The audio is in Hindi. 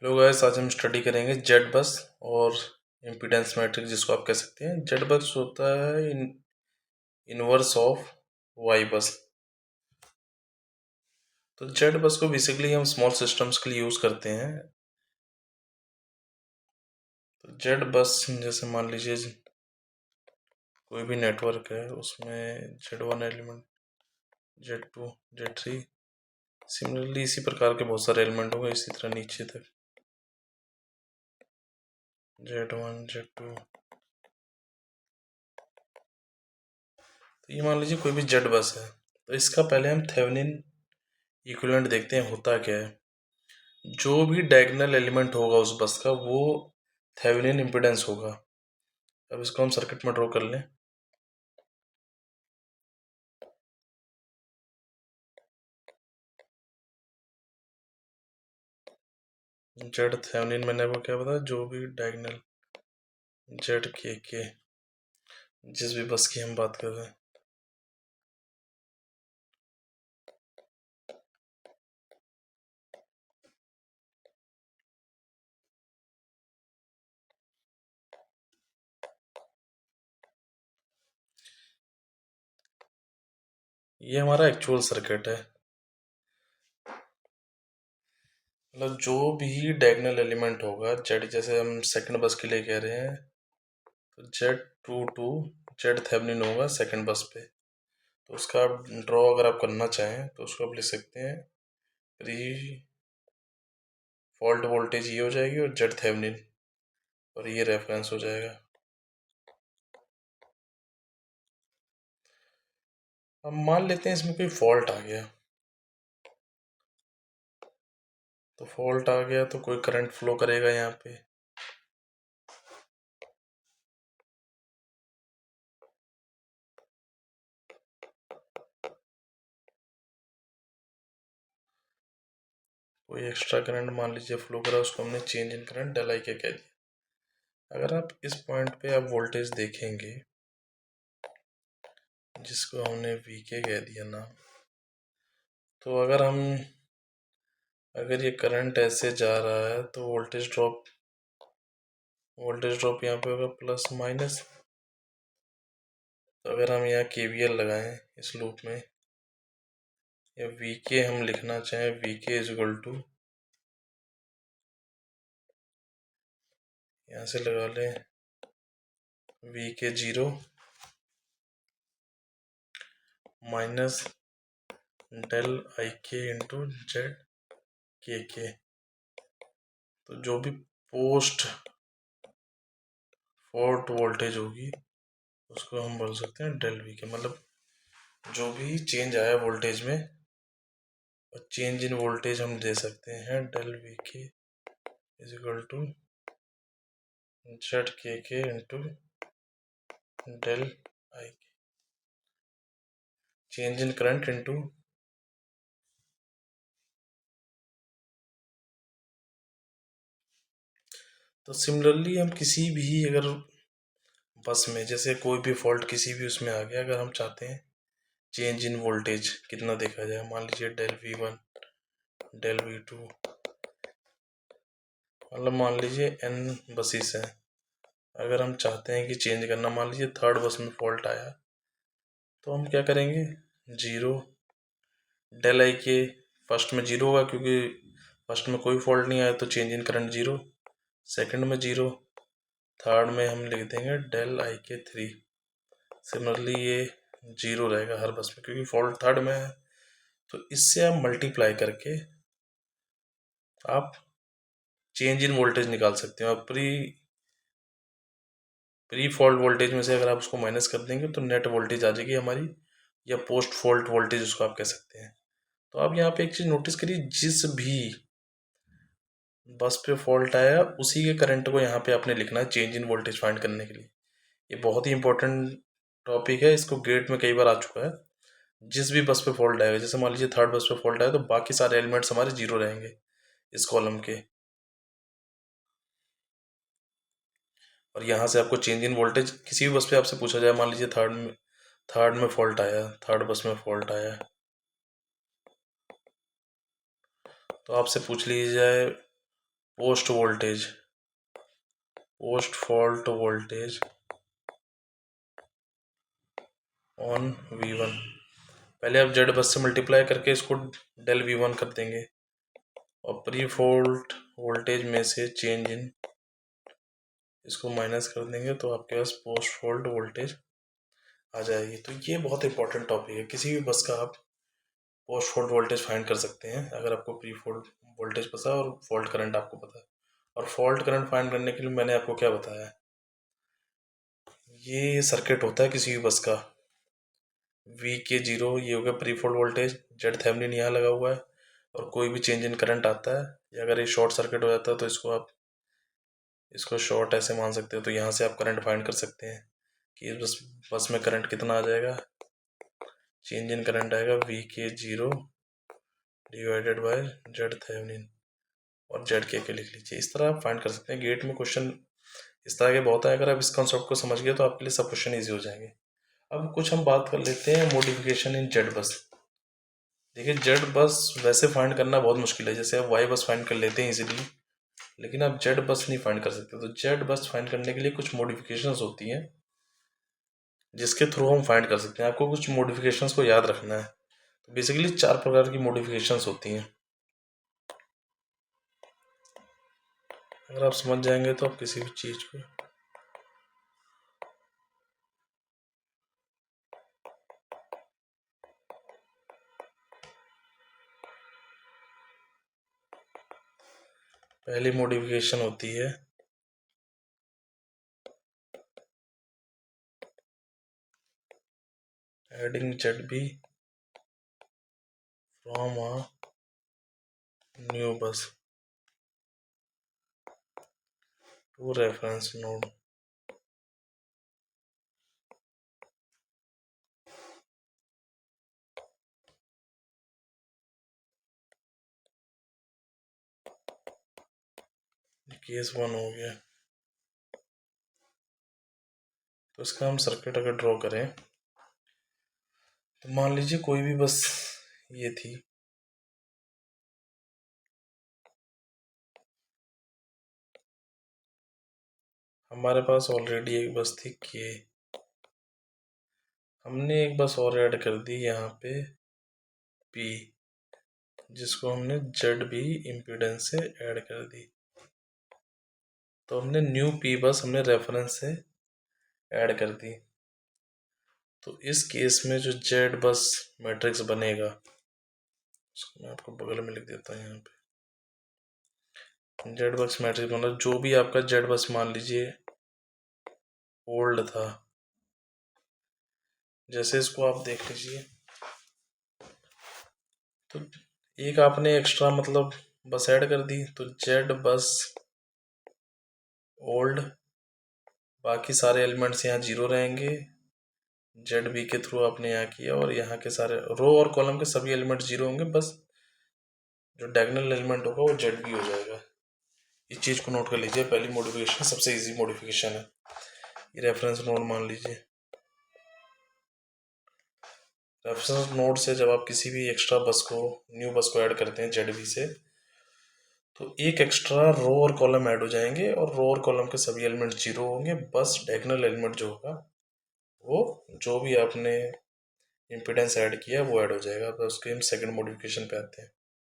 हेलो गाइस, आज हम स्टडी करेंगे जेड बस और इम्पीडेंस मैट्रिक्स, जिसको आप कह सकते हैं। जेड बस होता है इनवर्स ऑफ वाई बस। तो जेड बस को बेसिकली हम स्मॉल सिस्टम्स के लिए यूज करते हैं। तो जेड बस जैसे मान लीजिए कोई भी नेटवर्क है, उसमें Z one element, Z two, Z three, similarly इसी प्रकार के बहुत सारे एलिमेंट होंगे, इसी तरह नीचे तक जेड वन, जेड टू। तो ये मान लीजिए कोई भी जेड बस है, तो इसका पहले हम थेवेनिन इक्विवेलेंट देखते हैं होता क्या है। जो भी डायगोनल एलिमेंट होगा उस बस का, वो थेवेनिन इम्पीडेंस होगा। अब इसको हम सर्किट में ड्रॉ कर लें। जेड थेवेनिन मैंने वो क्या बताया, जो भी डायगोनल जेड के जिस भी बस की हम बात कर रहे हैं। ये हमारा एक्चुअल सर्किट है। मतलब जो भी डायगोनल एलिमेंट होगा जेड, जैसे हम सेकंड बस के लिए कह रहे हैं, तो Z two to Z Thevenin होगा सेकंड बस पे। तो उसका आप ड्रॉ अगर आप करना चाहें तो उसको आप लिख सकते हैं, प्री फॉल्ट वोल्टेज ये हो जाएगी और जेड थेवेनिन, और ये रेफरेंस हो जाएगा। अब मान लेते हैं इसमें कोई फॉल्ट आ गया, तो फॉल्ट आ गया तो कोई करंट फ्लो करेगा यहाँ पे। कोई एक्स्ट्रा करंट मान लीजिए फ्लो करा, उसको हमने change in current del I के कह दिया। अगर आप इस पॉइंट पे आप वोल्टेज देखेंगे, जिसको हमने वी के कह दिया ना, तो अगर ये करंट ऐसे जा रहा है तो वोल्टेज ड्रॉप यहाँ पे होगा प्लस माइनस। तो अगर हम यहाँ केवीएल लगाएं इस लूप में, या वी के हम लिखना चाहें, वी के इज इक्वल टू, यहाँ से लगा लें वी के 0 माइनस डेल आई के इंटू जेड के। तो जो भी पोस्ट फॉल्ट वोल्टेज होगी उसको हम बोल सकते हैं डेल वी के। मतलब जो भी चेंज आया वोल्टेज में, और चेंज इन वोल्टेज हम दे सकते हैं डेल वी के इज इक्वल टू जेड के इंटू डेल आई के, चेंज इन करंट इंटू। तो सिमिलरली हम किसी भी अगर बस में, जैसे कोई भी फॉल्ट किसी भी उसमें आ गया, अगर हम चाहते हैं चेंज इन वोल्टेज कितना देखा जाए, मान लीजिए del V one, del V two, मतलब मान लीजिए एन बसेस हैं। अगर हम चाहते हैं कि चेंज करना, मान लीजिए थर्ड बस में फॉल्ट आया, तो हम क्या करेंगे, 0 डेल आई के, फर्स्ट में 0 होगा क्योंकि फर्स्ट में कोई फॉल्ट नहीं आया, तो चेंज इन करंट 0, सेकंड में 0, थर्ड में हम लिख देंगे डेल आई के 3। सिमिलरली ये 0 रहेगा हर बस में क्योंकि फॉल्ट थर्ड में है। तो इससे आप मल्टीप्लाई करके आप चेंज इन वोल्टेज निकाल सकते हो। और प्री फॉल्ट वोल्टेज में से अगर आप उसको माइनस कर देंगे तो नेट वोल्टेज आ जाएगी हमारी, या पोस्ट फॉल्ट वोल्टेज उसको आप कह सकते हैं। तो आप यहाँ पे एक चीज़ नोटिस करिए, जिस भी बस पे फॉल्ट आया उसी के करंट को यहाँ पे आपने लिखना है चेंज इन वोल्टेज फाइंड करने के लिए। ये बहुत ही इंपॉर्टेंट टॉपिक है, इसको गेट में कई बार आ चुका है। जिस भी बस पे फॉल्ट आएगा, जैसे मान लीजिए थर्ड बस पे फॉल्ट आया, तो बाकी सारे एलिमेंट्स हमारे 0 रहेंगे इस कॉलम के। और यहाँ से आपको चेंज इन वोल्टेज किसी भी बस पे आपसे पूछा जाए, मान लीजिए थर्ड में फॉल्ट आया, थर्ड बस में फॉल्ट आया, तो आपसे पूछ लीजिए जाए post fault voltage on V1। पहले आप जेड बस से मल्टीप्लाई करके इसको डेल V1 कर देंगे और प्री फॉल्ट वोल्टेज में से चेंज इन इसको माइनस कर देंगे तो आपके पास पोस्ट फॉल्ट वोल्टेज आ जाएगी। तो ये बहुत इंपॉर्टेंट टॉपिक है, किसी भी बस का आप पोस्ट फॉल्ट वोल्टेज फाइंड कर सकते हैं अगर आपको प्री फॉल्ट वोल्टेज पता है और फॉल्ट करंट आपको पता है। और फॉल्ट करंट फाइंड करने के लिए मैंने आपको क्या बताया है, ये सर्किट होता है किसी भी बस का, VK0 ये हो गया pre fault voltage, Z Thevenin यहाँ लगा हुआ है और कोई भी चेंज इन करंट आता है या अगर ये शॉर्ट सर्किट हो जाता है तो इसको शॉर्ट ऐसे मान सकते हो। तो यहाँ से आप करंट फाइंड कर सकते हैं कि इस बस में करंट कितना आ जाएगा, चेंज इन करंट आएगा VK0 divided by Z Thevenin और जेड के लिख लीजिए। इस तरह आप फाइंड कर सकते हैं। गेट में क्वेश्चन इस तरह के बहुत है, अगर आप इस कॉन्सेप्ट को समझ गए तो आपके लिए सब क्वेश्चन ईजी हो जाएंगे। अब कुछ हम बात कर लेते हैं मॉडिफिकेशन इन जेड बस। देखिए जेड बस वैसे फाइंड करना बहुत मुश्किल है, जैसे आप वाई बस फाइंड कर लेते हैं इजीली, लेकिन आप जेड बस नहीं फाइंड कर सकते। तो जेड बस फाइंड करने के लिए कुछ मॉडिफिकेशंस होती हैं जिसके थ्रू हम फाइंड कर सकते हैं। आपको कुछ मॉडिफिकेशंस को याद रखना है। तो बेसिकली 4 प्रकार की मॉडिफिकेशंस होती हैं। अगर आप समझ जाएंगे तो आप किसी भी चीज़ को पहली मॉडिफिकेशन होती है adding Z B from a new bus to reference node. Case 1 हो गया। तो इसका हम सर्किट अगर ड्रॉ करें तो मान लीजिए कोई भी बस ये थी, हमारे पास ऑलरेडी एक बस थी के, हमने एक बस और ऐड कर दी यहाँ पे पी, जिसको हमने जेड बी इम्पीडेंस से ऐड कर दी। तो हमने न्यू पी बस हमने रेफरेंस से ऐड कर दी। तो इस केस में जो जेड बस मैट्रिक्स बनेगा उसको मैं आपको बगल में लिख देता हूँ। यहाँ पे जेड बस मैट्रिक्स मतलब जो भी आपका जेड बस मान लीजिए ओल्ड था, जैसे इसको आप देख लीजिए तो एक आपने एक्स्ट्रा मतलब बस ऐड कर दी, तो जेड बस ओल्ड, बाकी सारे एलिमेंट्स यहाँ 0 रहेंगे, जेड बी के थ्रू आपने यहाँ किया और यहाँ के सारे रो और कॉलम के सभी एलिमेंट 0 होंगे, बस जो डायगोनल एलिमेंट होगा वो जेड बी हो जाएगा। इस चीज़ को नोट कर लीजिए। पहली मॉडिफिकेशन सबसे इजी मॉडिफिकेशन है। ये रेफरेंस नोड मान लीजिए। रेफरेंस नोड से जब आप किसी भी एक्स्ट्रा बस को न्यू बस को ऐड करते हैं जेड बी से, तो एक एक्स्ट्रा रो और कॉलम ऐड हो जाएंगे और रो और कॉलम के सभी एलिमेंट 0 होंगे, बस डायगोनल एलिमेंट जो होगा वो जो भी आपने इम्पीडेंस ऐड किया वो ऐड हो जाएगा। तो उसके हम सेकंड मॉडिफिकेशन पे आते हैं।